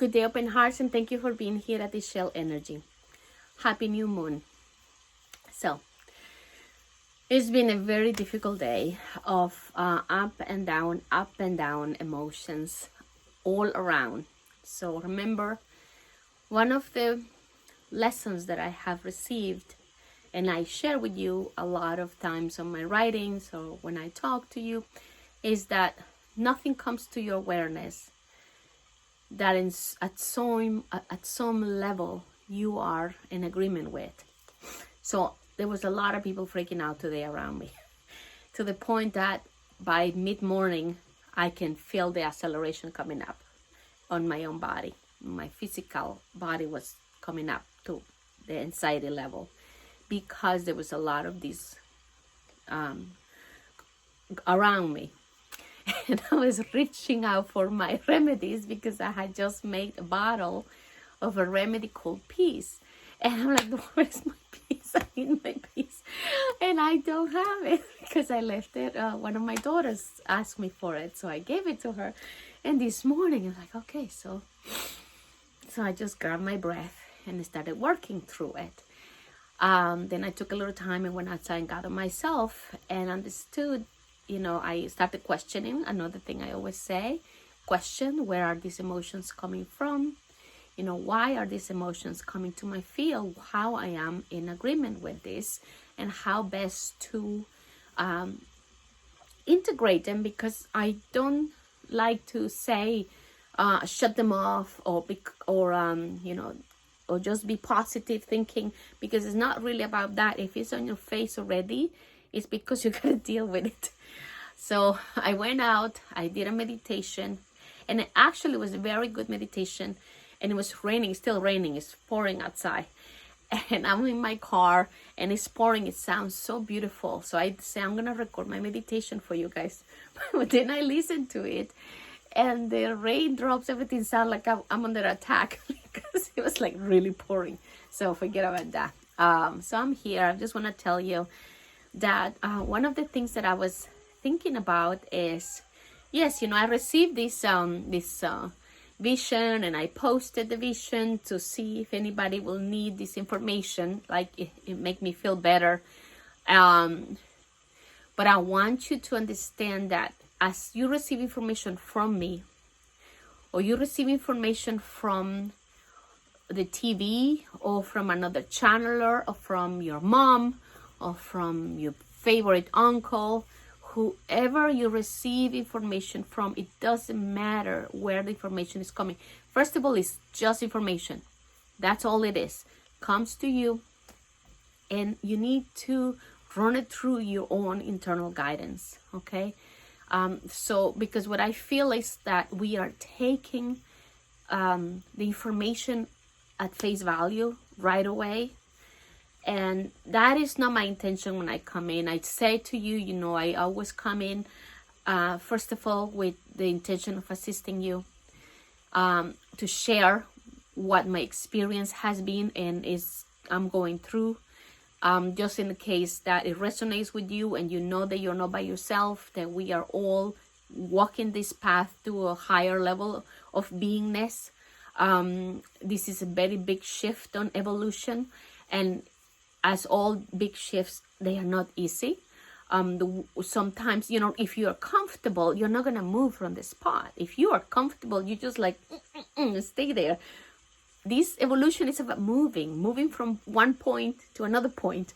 Good day, open hearts, and thank you for being here at the Shell Energy. Happy new moon. So, it's been a very difficult day of up and down emotions all around. So remember, one of the lessons that I have received, and I share with you a lot of times on my writings or when I talk to you, is that nothing comes to your awareness that at some level you are in agreement with. So there was a lot of people freaking out today around me to the point that by mid-morning I can feel the acceleration coming up on my own body. My physical body was coming up to the anxiety level because there was a lot of this around me. And I was reaching out for my remedies because I had just made a bottle of a remedy called peace. And I'm like, where's my peace? I need my peace. And I don't have it because I left it. One of my daughters asked me for it. So I gave it to her. And this morning, I'm like, okay, so I just grabbed my breath and started working through it. Then I took a little time and went outside and gathered myself and understood. I started questioning. Another thing I always say, question, where are these emotions coming from? Why are these emotions coming to my field? How I am in agreement with this and how best to integrate them, because I don't like to say shut them off or just be positive thinking, because it's not really about that. If it's on your face already, it's because you gotta deal with it. So I went out, I did a meditation, and it actually was a very good meditation. And it was raining, it's still raining, it's pouring outside. And I'm in my car and it's pouring, it sounds so beautiful. So I say, I'm gonna record my meditation for you guys. But then I listened to it and the raindrops, everything sounded like I'm under attack because it was like really pouring. So forget about that. So I'm here, I just wanna tell you that one of the things that I was thinking about is, yes, I received this vision, and I posted the vision to see if anybody will need this information. Like it make me feel better. But I want you to understand that as you receive information from me, or you receive information from the TV, or from another channeler, or from your mom, or from your favorite uncle, whoever you receive information from, it doesn't matter where the information is coming. First of all, it's just information. That's all it is. Comes to you, and you need to run it through your own internal guidance, okay? So because what I feel is that we are taking the information at face value right away. And that is not my intention when I come in. I say to you, I always come in, first of all, with the intention of assisting you, to share what my experience has been and I'm going through. Just in the case that it resonates with you and you know that you're not by yourself, that we are all walking this path to a higher level of beingness. This is a very big shift on evolution, and as all big shifts, they are not easy. Sometimes, if you are comfortable, you're not going to move from the spot. If you are comfortable, you just like, stay there. This evolution is about moving from one point to another point.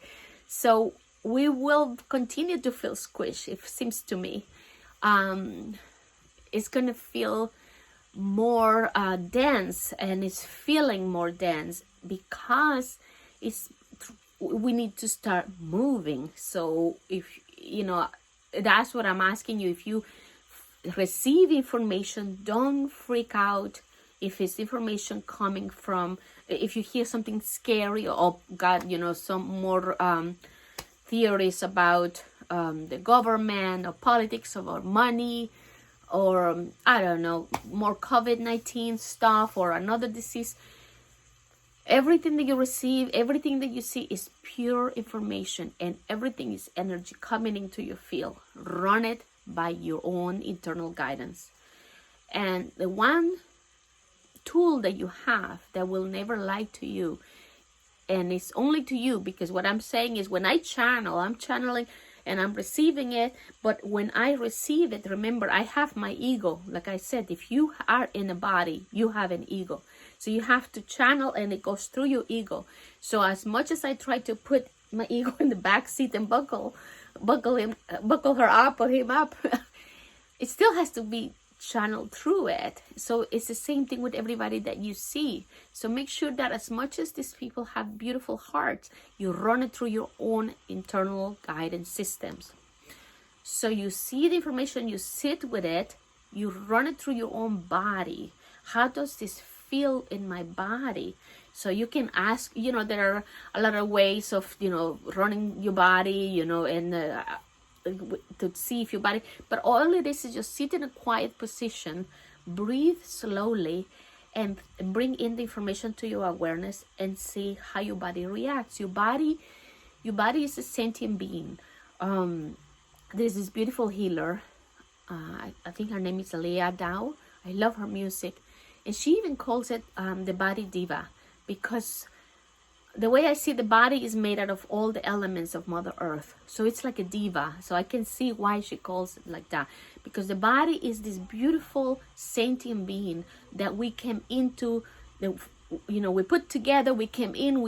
So we will continue to feel squished, it seems to me. It's going to feel more dense, and it's feeling more dense because we need to start moving. So if that's what I'm asking you. If you receive information, don't freak out. If it's information coming from, if you hear something scary or got some more theories about the government or politics or money, or I don't know, more COVID-19 stuff or another disease, everything that you receive, everything that you see is pure information, and everything is energy coming into your field. Run it by your own internal guidance. And the one tool that you have that will never lie to you. And it's only to you, because what I'm saying is when I channel, I'm channeling and I'm receiving it. But when I receive it, remember, I have my ego. Like I said, if you are in a body, you have an ego. So you have to channel, and it goes through your ego. So as much as I try to put my ego in the back seat and buckle her up or him up, it still has to be channeled through it. So it's the same thing with everybody that you see. So make sure that as much as these people have beautiful hearts, you run it through your own internal guidance systems. So you see the information, you sit with it, you run it through your own body. How does this feel in my body? So you can ask, there are a lot of ways of, running your body, and to see if your body, but all it is just sit in a quiet position, breathe slowly, and bring in the information to your awareness and see how your body reacts. Your body is a sentient being. There's this beautiful healer, I think her name is Leah Dow. I love her music, and she even calls it the body diva, because the way I see the body is made out of all the elements of Mother Earth. So it's like a diva. So I can see why she calls it like that. Because the body is this beautiful sentient being that we came into, we put together, we came in,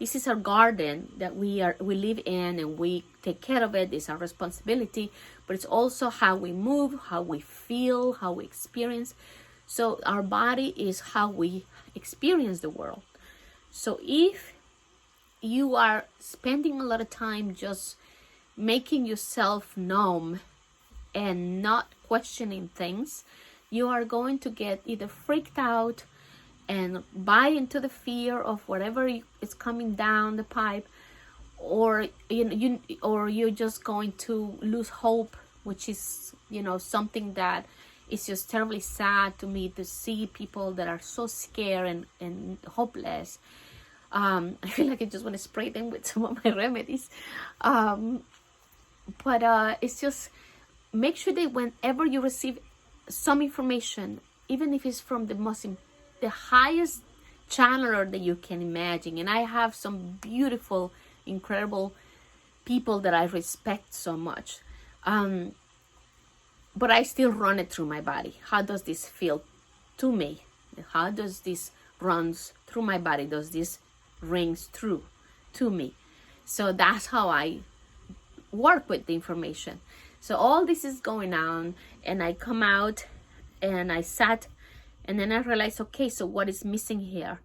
this is our garden that we live in, and we take care of it. It's our responsibility. But it's also how we move, how we feel, how we experience. So our body is how we experience the world. So if you are spending a lot of time just making yourself numb and not questioning things, you are going to get either freaked out and buy into the fear of whatever is coming down the pipe, or you're just going to lose hope, which is something that is just terribly sad to me, to see people that are so scared and hopeless. I feel like I just want to spray them with some of my remedies. But it's just, make sure that whenever you receive some information, even if it's from the highest channeler that you can imagine, and I have some beautiful, incredible people that I respect so much, but I still run it through my body. How does this feel to me? How does this runs through my body? Does this rings through to me? So that's how I work with the information. So all this is going on, and I come out and I sat, and then I realized, okay, so what is missing here?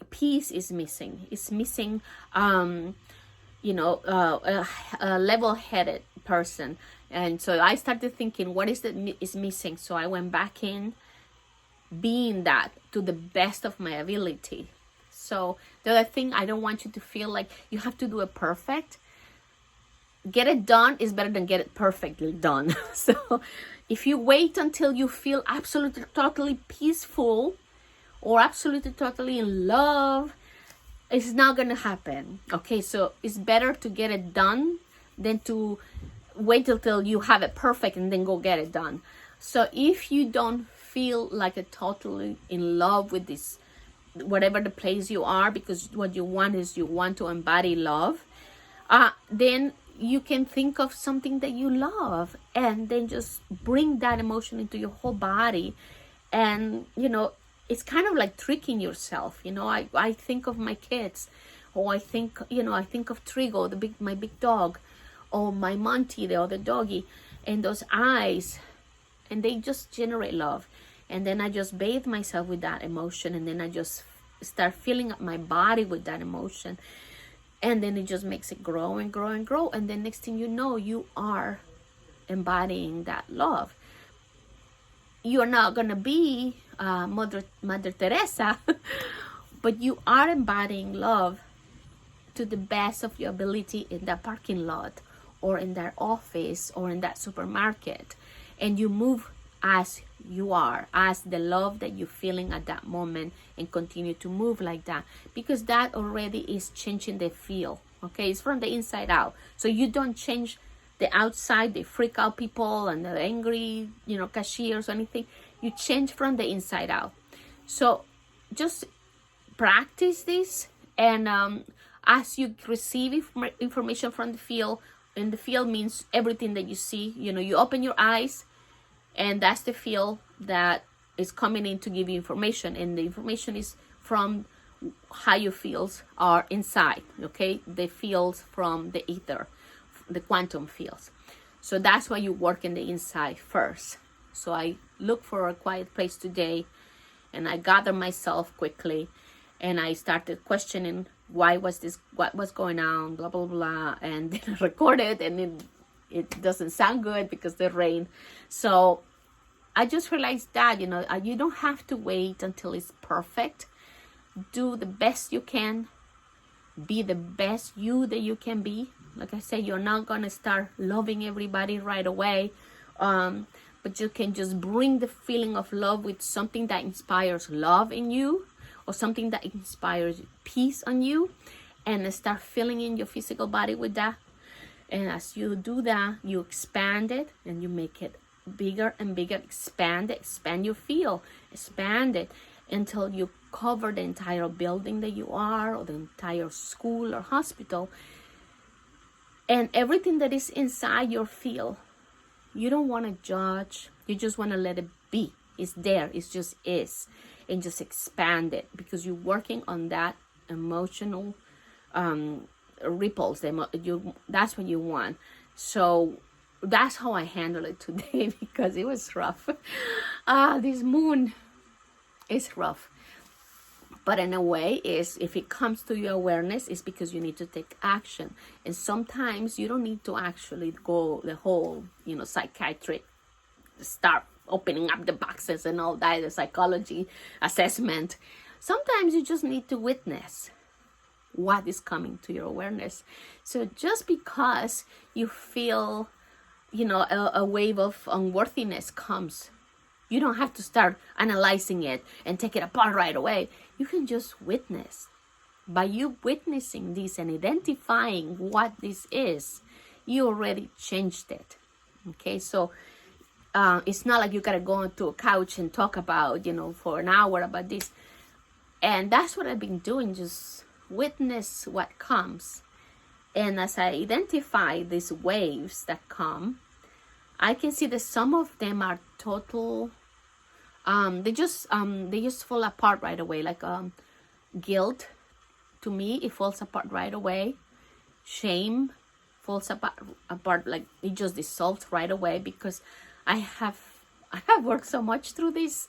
Peace is missing. It's missing a level-headed person. And so I started thinking, what is missing? So I went back in, being that to the best of my ability. So the other thing, I don't want you to feel like you have to do it perfect. Get it done is better than get it perfectly done. So if you wait until you feel absolutely totally peaceful or absolutely totally in love, it's not gonna happen. Okay, so it's better to get it done than to wait till you have it perfect and then go get it done. So if you don't feel like a totally in love with this, whatever the place you are, because what you want is you want to embody love, then you can think of something that you love, and then just bring that emotion into your whole body. And it's kind of like tricking yourself. I think of my kids, or I think of Trigo, my big dog, or my Monty, the other doggy, and those eyes, and they just generate love. And then I just bathe myself with that emotion, and then I just start filling up my body with that emotion, and then it just makes it grow and grow and grow. And then next thing you know, you are embodying that love. You are not gonna be Mother Teresa, but you are embodying love to the best of your ability in that parking lot, or in that office, or in that supermarket, and you move as you are, as the love that you're feeling at that moment, and continue to move like that, because that already is changing the feel. Okay, it's from the inside out. So you don't change the outside, the freak out people and the angry cashiers or anything. You change from the inside out. So just practice this, and as you receive information from the field, and the field means everything that you see, you open your eyes, and that's the field that is coming in to give you information, and the information is from how your fields are inside, okay? The fields from the ether, the quantum fields. So that's why you work in the inside first. So I look for a quiet place today, and I gather myself quickly, and I started questioning what was going on, blah blah blah, and then I recorded, and it doesn't sound good because the rain. So I just realized that you don't have to wait until it's perfect. Do the best you can. Be the best you that you can be. Like I said, you're not gonna start loving everybody right away, but you can just bring the feeling of love with something that inspires love in you, or something that inspires peace on you, and start feeling in your physical body with that. And as you do that, you expand it, and you make it bigger and bigger. Expand your field, expand it until you cover the entire building that you are, or the entire school or hospital, and everything that is inside your field. You don't want to judge, you just want to let it be. It's there, it just is, and just expand it, because you're working on that emotional ripples. That's what you want. So that's how I handle it today, because it was rough. This moon is rough, but in a way, if it comes to your awareness, it's because you need to take action. And sometimes you don't need to actually go the whole psychiatric, start opening up the boxes and all that, the psychology assessment. Sometimes you just need to witness what is coming to your awareness. So just because you feel a wave of unworthiness comes, you don't have to start analyzing it and take it apart right away. You can just witness. By you witnessing this and identifying what this is, you already changed it. Okay, so it's not like you gotta go onto a couch and talk about, for an hour about this. And that's what I've been doing, just witness what comes. And as I identify these waves that come, I can see that some of them are total, they just fall apart right away. Like guilt, to me, it falls apart right away. Shame falls apart, like it just dissolves right away, because I have worked so much through these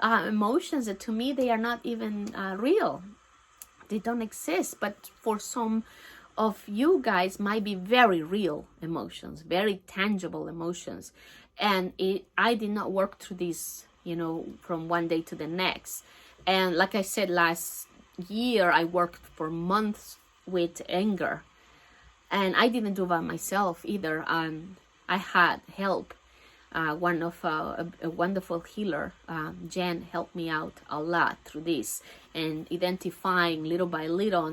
emotions that to me they are not even real. They don't exist, but for some of you guys might be very real emotions, very tangible emotions. And I did not work through this, from one day to the next. And like I said, last year I worked for months with anger, and I didn't do that myself either. I had help. One of a wonderful healer, Jen, helped me out a lot through this, and identifying little by little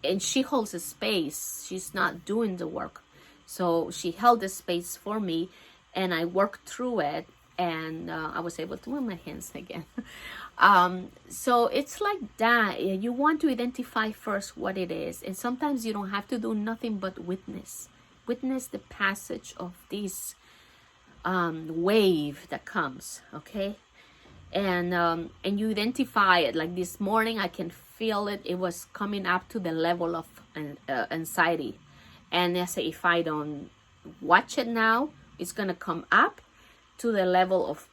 and she holds a space. She's not doing the work, so she held the space for me, and I worked through it, and I was able to move my hands again. So it's like that. You want to identify first what it is, and sometimes you don't have to do nothing but witness the passage of this wave that comes, okay? And you identify it. Like this morning, I can feel it. It was coming up to the level of anxiety, and I say, if I don't watch it now, it's gonna come up to the level of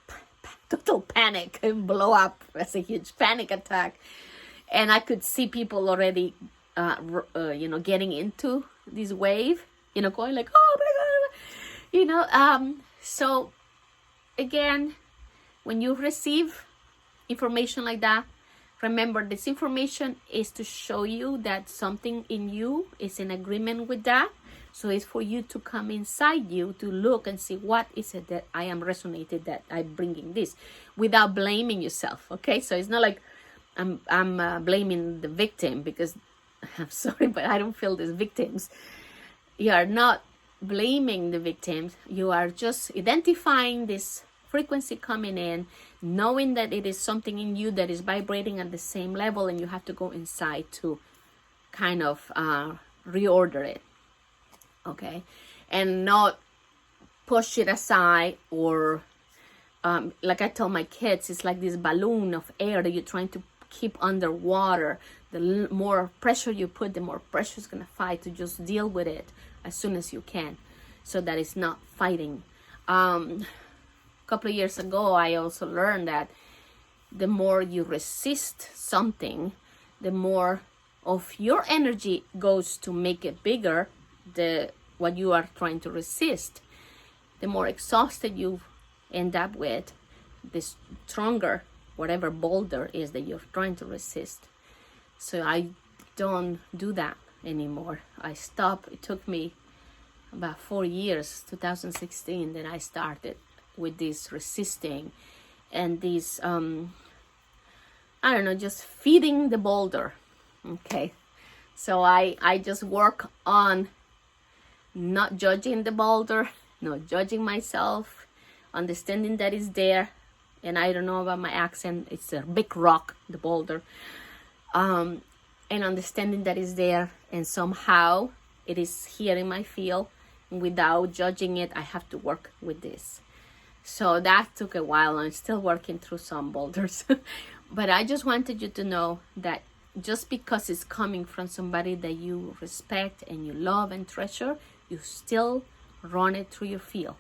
total panic and blow up as a huge panic attack. And I could see people already getting into this wave, going like, oh my god, so again, when you receive information like that, remember, this information is to show you that something in you is in agreement with that. So it's for you to come inside you to look and see, what is it that I am resonated, that I'm bringing this, without blaming yourself. Okay, so it's not like I'm blaming the victim, because I'm sorry, but I don't feel these victims. You are not blaming the victims. You are just identifying this frequency coming in, knowing that it is something in you that is vibrating at the same level, and you have to go inside to kind of reorder it, okay? And not push it aside, or like I tell my kids, it's like this balloon of air that you're trying to keep underwater. The more pressure you put, the more pressure is going to fight to just deal with it as soon as you can, so that it's not fighting. A couple of years ago, I also learned that the more you resist something, the more of your energy goes to make it bigger, what you are trying to resist. The more exhausted you end up with, the stronger whatever boulder is that you're trying to resist. So I don't do that anymore. I stopped. It took me about 4 years, 2016, that I started with this resisting and this, I don't know, just feeding the boulder. Okay. So I just work on not judging the boulder, not judging myself, understanding that it's there. And I don't know about my accent. It's a big rock, the boulder. And understanding that it's there, and somehow it is here in my field. Without judging it, I have to work with this. So that took a while. I'm still working through some boulders. But I just wanted you to know that just because it's coming from somebody that you respect and you love and treasure, you still run it through your field.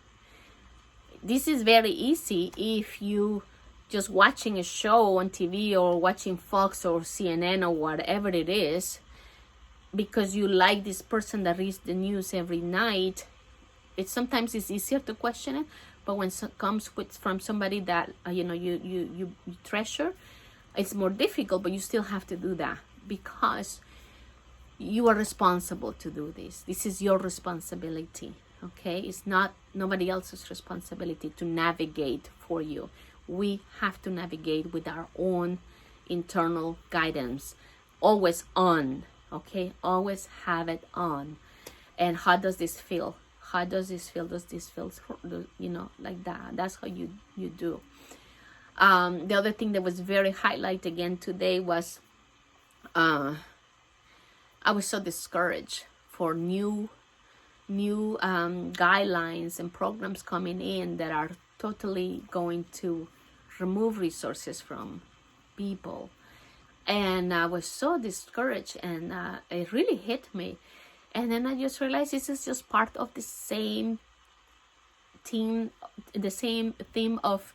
This is very easy if you just watching a show on TV or watching Fox or CNN or whatever it is, because you like this person that reads the news every night. Sometimes it's easier to question it, but when it comes from somebody that you treasure, it's more difficult. But you still have to do that, because you are responsible to do this. This is your responsibility. Okay, it's not nobody else's responsibility to navigate for you. We have to navigate with our own internal guidance, always on. Okay, always have it on. And how does this feel? How does this feel? Does this feel, like that? That's how you do. The other thing that was very highlighted again today was I was so discouraged for new guidelines and programs coming in that are totally going to remove resources from people. And I was so discouraged, and it really hit me. And then I just realized this is just part of the same theme of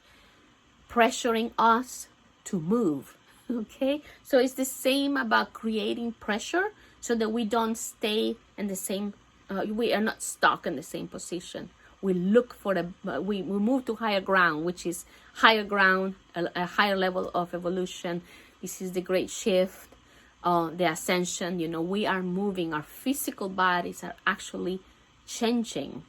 pressuring us to move. Okay, so it's the same about creating pressure so that we don't stay in the same. We are not stuck in the same position. We look for we move to higher ground, which is higher ground, a higher level of evolution. This is the great shift, the ascension. We are moving. Our physical bodies are actually changing,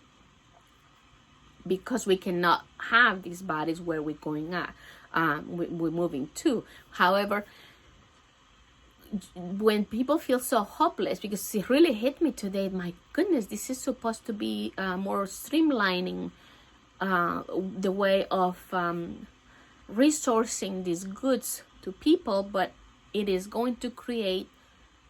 because we cannot have these bodies where we're going at. We're moving to. However, when people feel so hopeless, because it really hit me today, my goodness, this is supposed to be more streamlining the way of resourcing these goods to people, but it is going to create,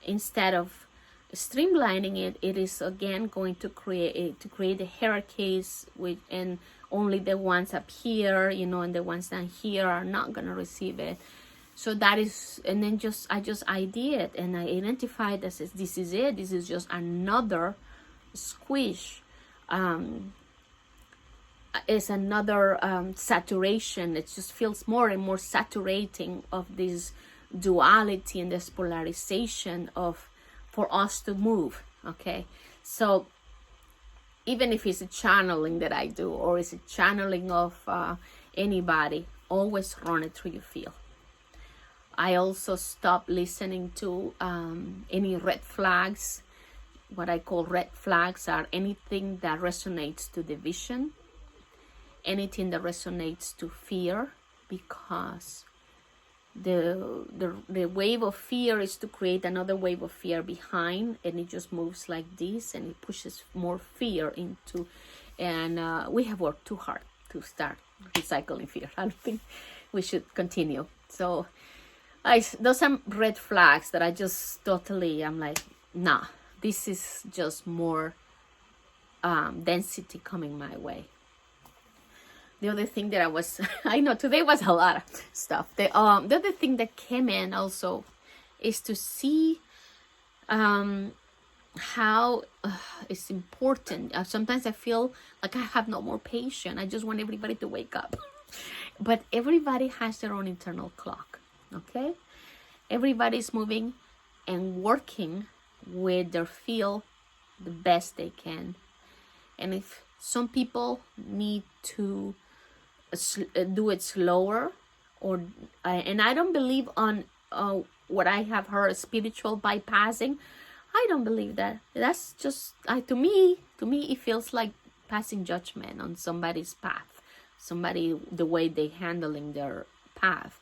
instead of streamlining it, it is again going to create the hierarchies, and only the ones up here, and the ones down here are not going to receive it. So that is, and then I did, and I identified as this is it. This is just another squish. It's another saturation. It just feels more and more saturating of this duality and this polarization for us to move. Okay, so even if it's a channeling that I do, or it's a channeling of anybody, always run it through your field. I also stopped listening to any red flags. What I call red flags are anything that resonates to division, anything that resonates to fear, because the wave of fear is to create another wave of fear behind, and it just moves like this, and it pushes more fear into. And we have worked too hard to start recycling fear. I don't think we should continue. So those are red flags that I just totally, I'm like, nah, this is just more density coming my way. The other thing that I was, I know today was a lot of stuff. The other thing that came in also is to see how it's important. Sometimes I feel like I have no more patience. I just want everybody to wake up. But everybody has their own internal clock, okay? Everybody's moving and working with their field the best they can. And if some people need to do it slower, or and I don't believe on what I have heard, spiritual bypassing. I don't believe that. That's just to me it feels like passing judgment on somebody's path, somebody, the way they handling their path.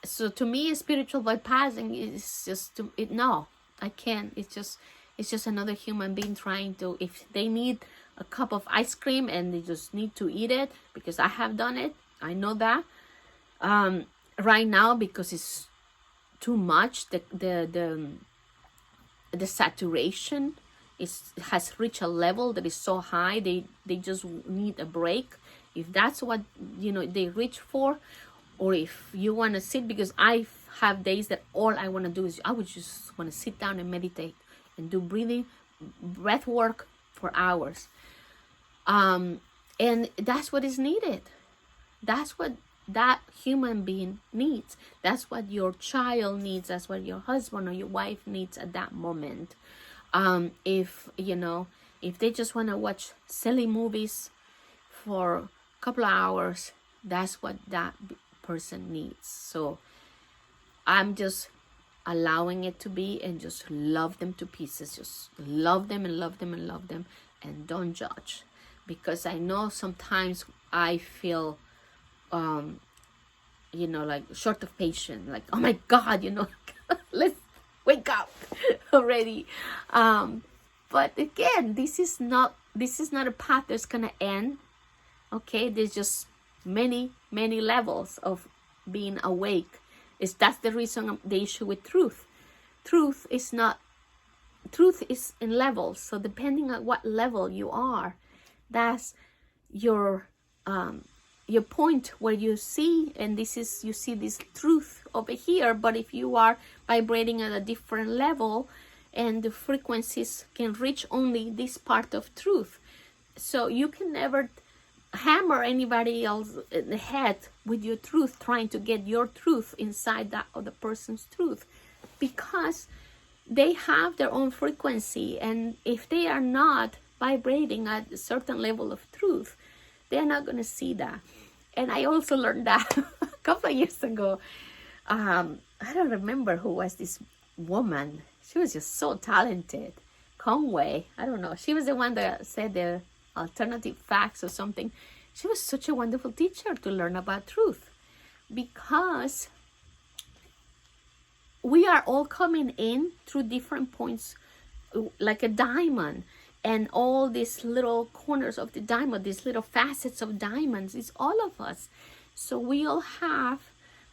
So to me, spiritual bypassing is just no, I can't. It's just another human being trying to, if they need a cup of ice cream and they just need to eat it, because I have done it, I know that right now, because it's too much, the saturation has reached a level that is so high, they just need a break. If that's what they reach for, or if you want to sit, because I have days that all I want to do is I would just want to sit down and meditate and do breath work for hours, and that's what is needed. That's what that human being needs. That's what your child needs. That's what your husband or your wife needs at that moment. If they just want to watch silly movies for a couple of hours, that's what that person needs. So I'm just allowing it to be, and just love them to pieces. Just love them and love them and love them, and don't judge, because I know sometimes I feel like short of patience, like, oh my God, let's wake up already. But again, this is not a path that's gonna end. Okay, there's just many levels of being awake. That's the reason the issue with truth. Truth is in levels. So depending on what level you are, that's your point where you see, and you see this truth over here. But if you are vibrating at a different level, and the frequencies can reach only this part of truth, so you can never hammer anybody else in the head with your truth, trying to get your truth inside that other person's truth, because they have their own frequency, and if they are not vibrating at a certain level of truth, they're not going to see that. And I also learned that a couple of years ago. I don't remember who was this woman. She was just so talented. Conway, I don't know. She was the one that said the alternative facts or something. She was such a wonderful teacher to learn about truth, because we are all coming in through different points, like a diamond, and all these little corners of the diamond, these little facets of diamonds, it's all of us. So we all have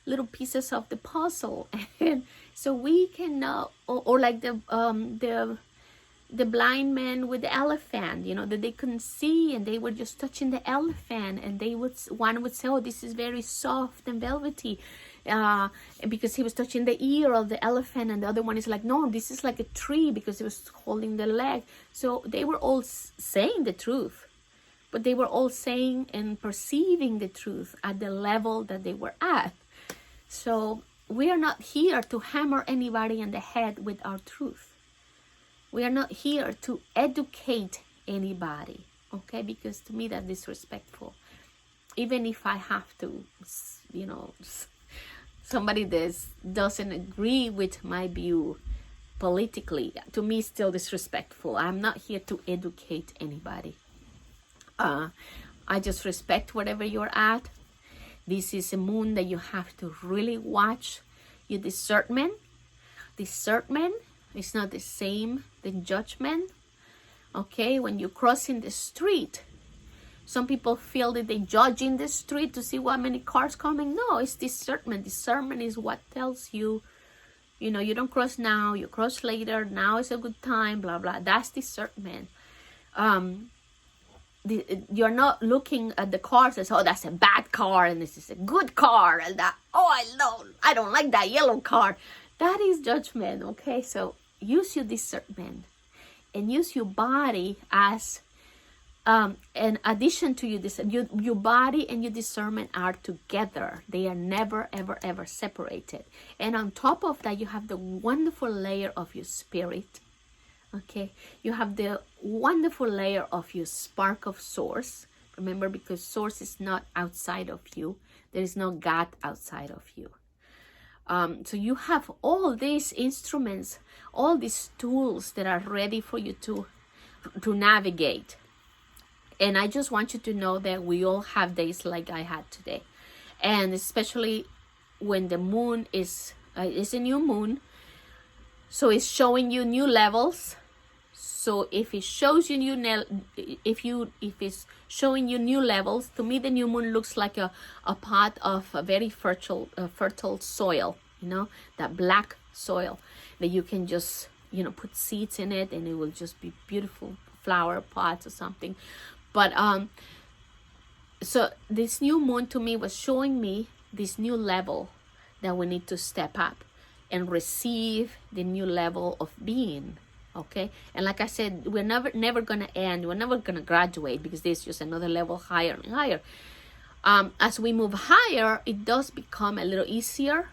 little pieces of the puzzle, and so we can or like the blind man with the elephant, that they couldn't see, and they were just touching the elephant, and one would say, oh, this is very soft and velvety, because he was touching the ear of the elephant, and the other one is like, no, this is like a tree, because he was holding the leg. So they were all saying the truth, but they were all saying and perceiving the truth at the level that they were at. So we are not here to hammer anybody in the head with our truth. We are not here to educate anybody, okay? Because to me that's disrespectful. Even if I have to, somebody that doesn't agree with my view politically, to me it's still disrespectful. I'm not here to educate anybody. I just respect whatever you're at. This is a moon that you have to really watch your discernment. Discernment is not the same than judgment. Okay, when you're crossing the street, Some people feel that they judge in the street to see what many cars coming. No, it's discernment. Discernment is what tells you, you know, you don't cross now, you cross later, now is a good time, blah, blah. That's discernment. You're not looking at the cars as, oh, that's a bad car and this is a good car, and that, oh, I don't like that yellow car. That is judgment, okay? So use your discernment and use your body as an addition to your body and your discernment are together. They are never, ever, ever separated. And on top of that, you have the wonderful layer of your spirit. Okay, you have the wonderful layer of your spark of source. Remember, because source is not outside of you. There is no God outside of you. So you have all these instruments, all these tools that are ready for you to navigate. And I just want you to know that we all have days like I had today. And especially when the moon is a new moon. So it's showing you new levels. So if it shows you if it's showing you new levels, to me the new moon looks like a pot of a very fertile soil, you know, that black soil that you can just, you know, put seeds in it and it will just be beautiful flower pots or something. But so this new moon to me was showing me this new level that we need to step up and receive the new level of being. Okay, and like I said, we're never gonna end. We're never gonna graduate, because there's just another level higher and higher. As we move higher, it does become a little easier.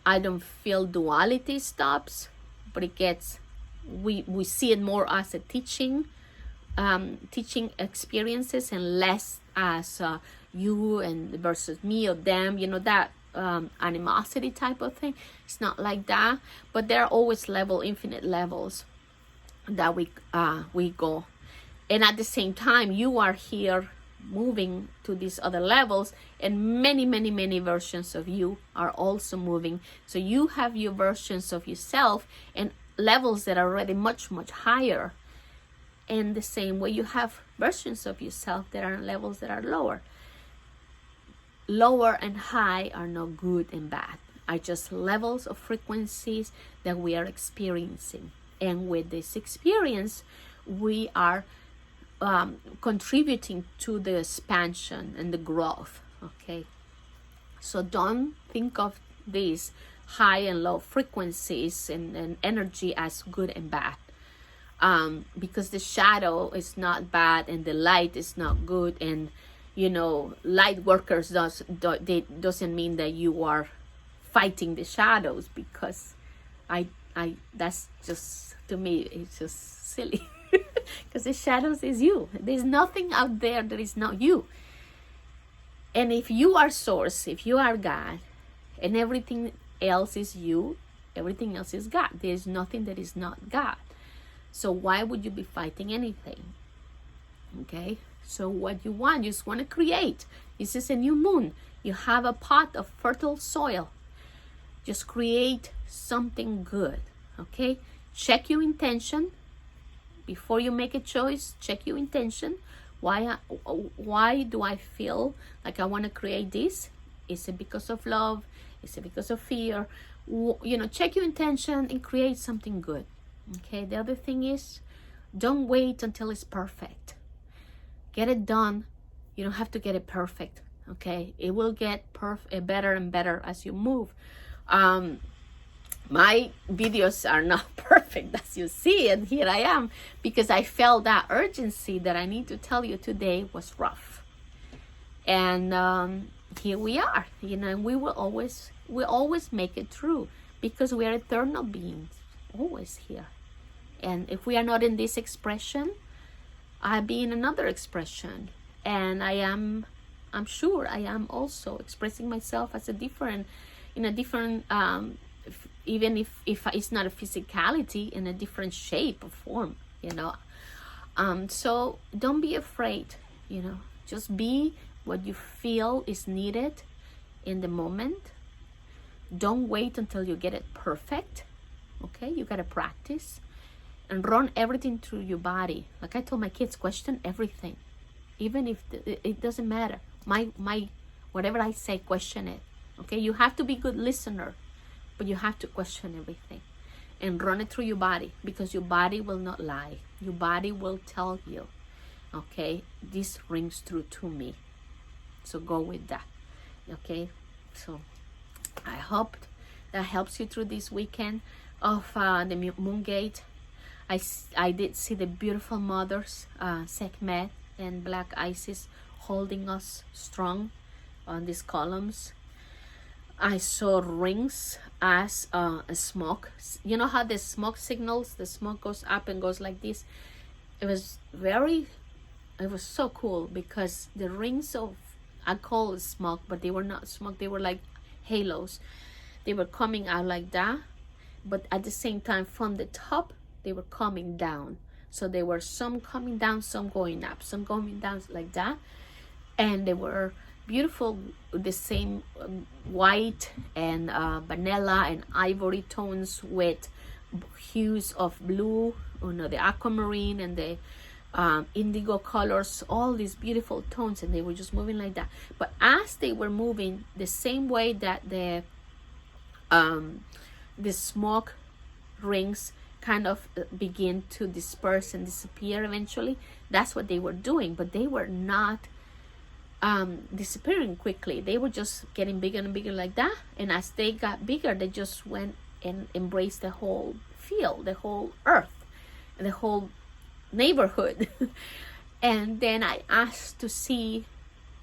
I don't feel duality stops, but it gets. We see it more as a teaching experiences and less as you and versus me or them. You know, that animosity type of thing. It's not like that, but there are always infinite levels that we go, and at the same time you are here moving to these other levels, and many versions of you are also moving. So you have your versions of yourself and levels that are already much higher, and the same way you have versions of yourself that are levels that are lower and high are not good and bad, are just levels of frequencies that we are experiencing. And with this experience, we are contributing to the expansion and the growth. Okay, so don't think of these high and low frequencies and energy as good and bad, because the shadow is not bad and the light is not good. And you know, light workers doesn't mean that you are fighting the shadows, because I that's just, to me, it's just silly. Because the shadows is you. There's nothing out there that is not you. And if you are source, if you are God, and everything else is you, everything else is God. There's nothing that is not God. So why would you be fighting anything? Okay, so what you just want to create. This is a new moon. You have a pot of fertile soil. Just create something good. Okay, check your intention before you make a choice. Check your intention. Why do I feel like I want to create this? Is it because of love? Is it because of fear? You know, check your intention and create something good. Okay, the other thing is, don't wait until it's perfect. Get it done. You don't have to get it perfect. Okay, it will get better and better as you move. My videos are not perfect, as you see, and here I am, because I felt that urgency that I need to tell you today was rough. And here we are, you know, and we always make it through, because we are eternal beings, always here. And if we are not in this expression, I'll be in another expression, and I'm sure I am also expressing myself as in a different even if it's not a physicality, in a different shape or form, you know. So don't be afraid, you know, just be what you feel is needed in the moment. Don't wait until you get it perfect. Okay, you gotta practice and run everything through your body. Like I told my kids, question everything. even if it doesn't matter. My whatever I say, question it. Okay, you have to be good listener, but you have to question everything and run it through your body, because your body will not lie. Your body will tell you, okay, this rings true to me. So go with that. Okay, so I hope that helps you through this weekend of the moon gate. I did see the beautiful mothers, Sekhmet and Black Isis, holding us strong on these columns. I saw rings as a smoke. You know how the smoke signals, the smoke goes up and goes like this. It was so cool, because the rings of, I call it smoke, but they were not smoke. They were like halos. They were coming out like that, but at the same time, from the top, they were coming down. So they were some coming down, some going up, some going down like that. And they were beautiful, the same white and vanilla and ivory tones with hues of blue, the aquamarine and the indigo colors, all these beautiful tones, and they were just moving like that. But as they were moving the same way that the smoke rings kind of begin to disperse and disappear eventually, that's what they were doing. But they were not disappearing quickly. They were just getting bigger and bigger like that. And as they got bigger, they just went and embraced the whole field, the whole earth, and the whole neighborhood. And then I asked to see,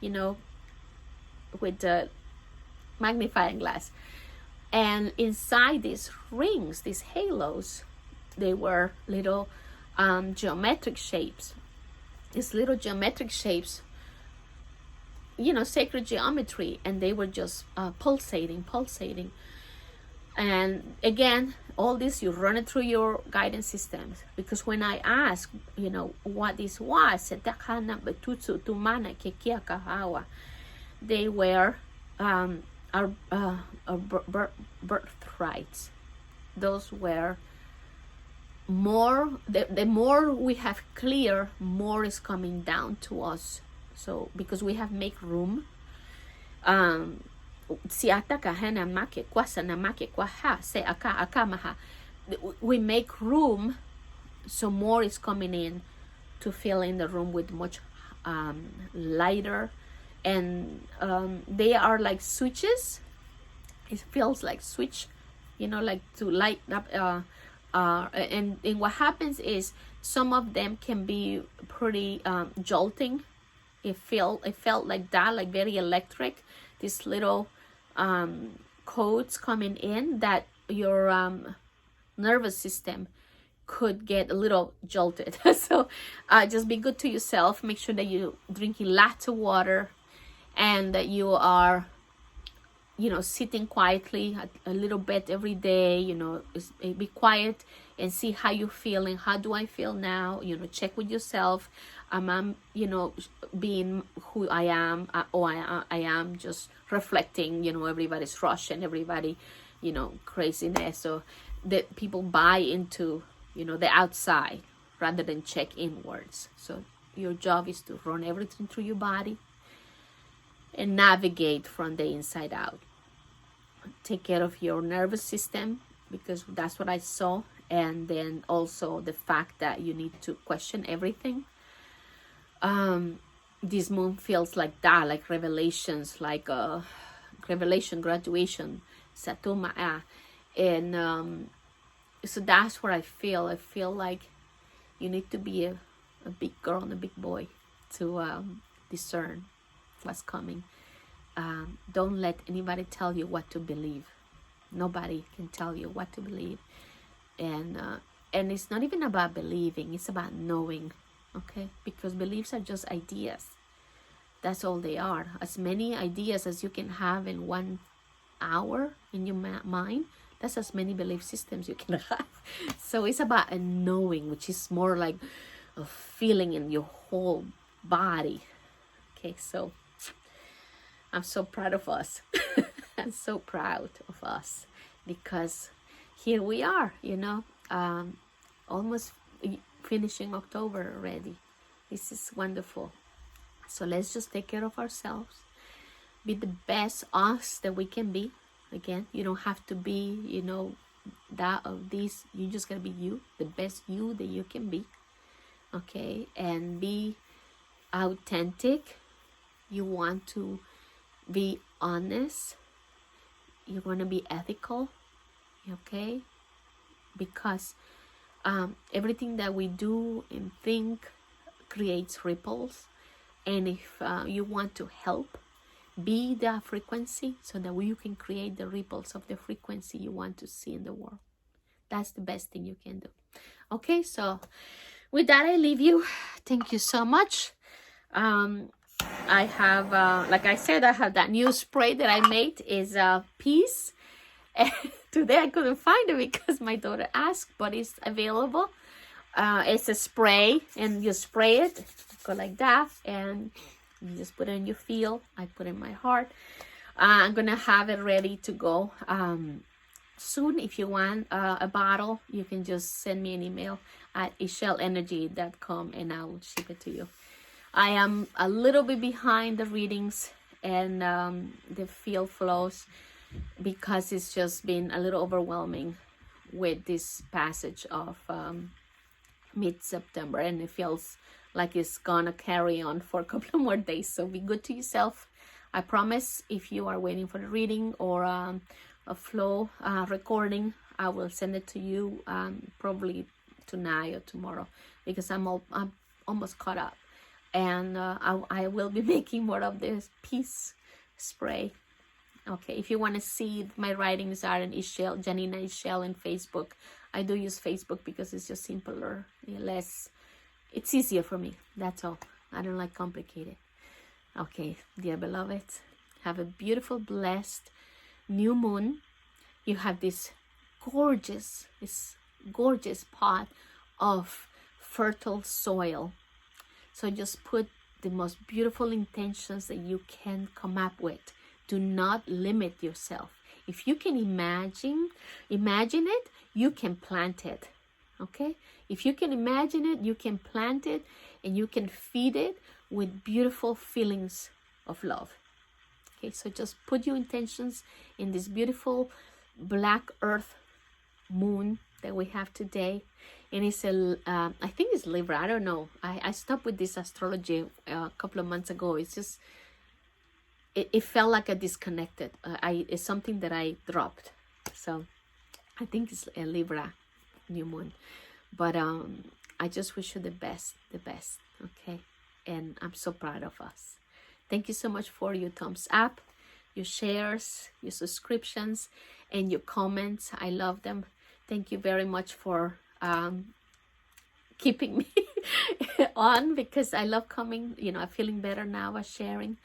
with the magnifying glass, and inside these rings, these halos, they were little geometric shapes. These little geometric shapes, sacred geometry, and they were just pulsating. And again, all this, you run it through your guidance systems, because when I asked, what this was, they were our birthrights. Those were more, the more we have clear, more is coming down to us. So because we have make room, we make room, so more is coming in to fill in the room with much lighter. And they are like switches. It feels like switch, like to light up. And what happens is some of them can be pretty jolting. It felt like that, like very electric. These little codes coming in that your nervous system could get a little jolted. So just be good to yourself. Make sure that you're drinking lots of water, and that you are, sitting quietly a little bit every day. Be quiet and see how you're feeling. How do I feel now? Check with yourself. I'm being who I am, or I am just reflecting, everybody's rush and everybody, craziness, so that people buy into, the outside rather than check inwards. So your job is to run everything through your body and navigate from the inside out. Take care of your nervous system, because that's what I saw. And then also the fact that you need to question everything. This moon feels like that, like revelations, like revelation, graduation, Satuma. And so that's what I feel. I feel like you need to be a big girl and a big boy to discern what's coming. Don't let anybody tell you what to believe. Nobody can tell you what to believe. And it's not even about believing, it's about knowing. Okay, because beliefs are just ideas. That's all they are. As many ideas as you can have in 1 hour in your mind, that's as many belief systems you can have. So it's about a knowing, which is more like a feeling in your whole body. Okay, so I'm so proud of us. I'm so proud of us, because here we are, almost finishing October already. This is wonderful. So let's just take care of ourselves, be the best us that we can be. Again, you don't have to be, you know, that of this. You just gotta be you, the best you that you can be. Okay, and be authentic. You want to be honest. You want to be ethical. Okay, because everything that we do and think creates ripples. And if you want to help, be the frequency so that you can create the ripples of the frequency you want to see in the world. That's the best thing you can do. Okay, so with that, I leave you. Thank you so much. I have, like I said, I have that new spray that I made is peace. And today I couldn't find it because my daughter asked, but it's available. It's a spray, and you spray it, go like that, and you just put it in your field. I put it in my heart. I'm gonna have it ready to go soon. If you want a bottle, you can just send me an email at ishelenergy.com and I'll ship it to you. I am a little bit behind the readings and the field flows because it's just been a little overwhelming with this passage of mid-September, and it feels like it's gonna carry on for a couple of more days. So be good to yourself. I promise, if you are waiting for the reading or a flow recording, I will send it to you probably tonight or tomorrow, because I'm almost caught up, and I will be making more of this peace spray. Okay, if you want to see my writings are in Ishel, Janina Ishel in Facebook. I do use Facebook because it's just simpler, it's easier for me. That's all. I don't like complicated. Okay, dear beloved, have a beautiful, blessed new moon. You have this gorgeous pot of fertile soil. So just put the most beautiful intentions that you can come up with. Do not limit yourself. If you can imagine it, you can plant it. Okay? If you can imagine it, you can plant it, and you can feed it with beautiful feelings of love. Okay, so just put your intentions in this beautiful black earth moon that we have today. And it's I think it's Libra. I don't know. I stopped with this astrology a couple of months ago. It's just, it felt like a disconnected. It's something that I dropped. So I think it's a Libra new moon. But I just wish you the best. Okay? And I'm so proud of us. Thank you so much for your thumbs up, your shares, your subscriptions, and your comments. I love them. Thank you very much for keeping me on, because I love coming. You know, I'm feeling better now by sharing.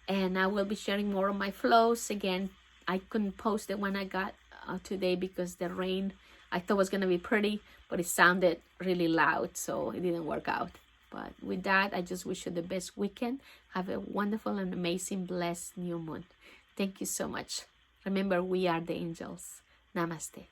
And I will be sharing more of my flows. Again, I couldn't post it when I got today because the rain, I thought was going to be pretty, but it sounded really loud, so it didn't work out. But with that, I just wish you the best weekend. Have a wonderful and amazing, blessed new moon. Thank you so much. Remember, we are the angels. Namaste.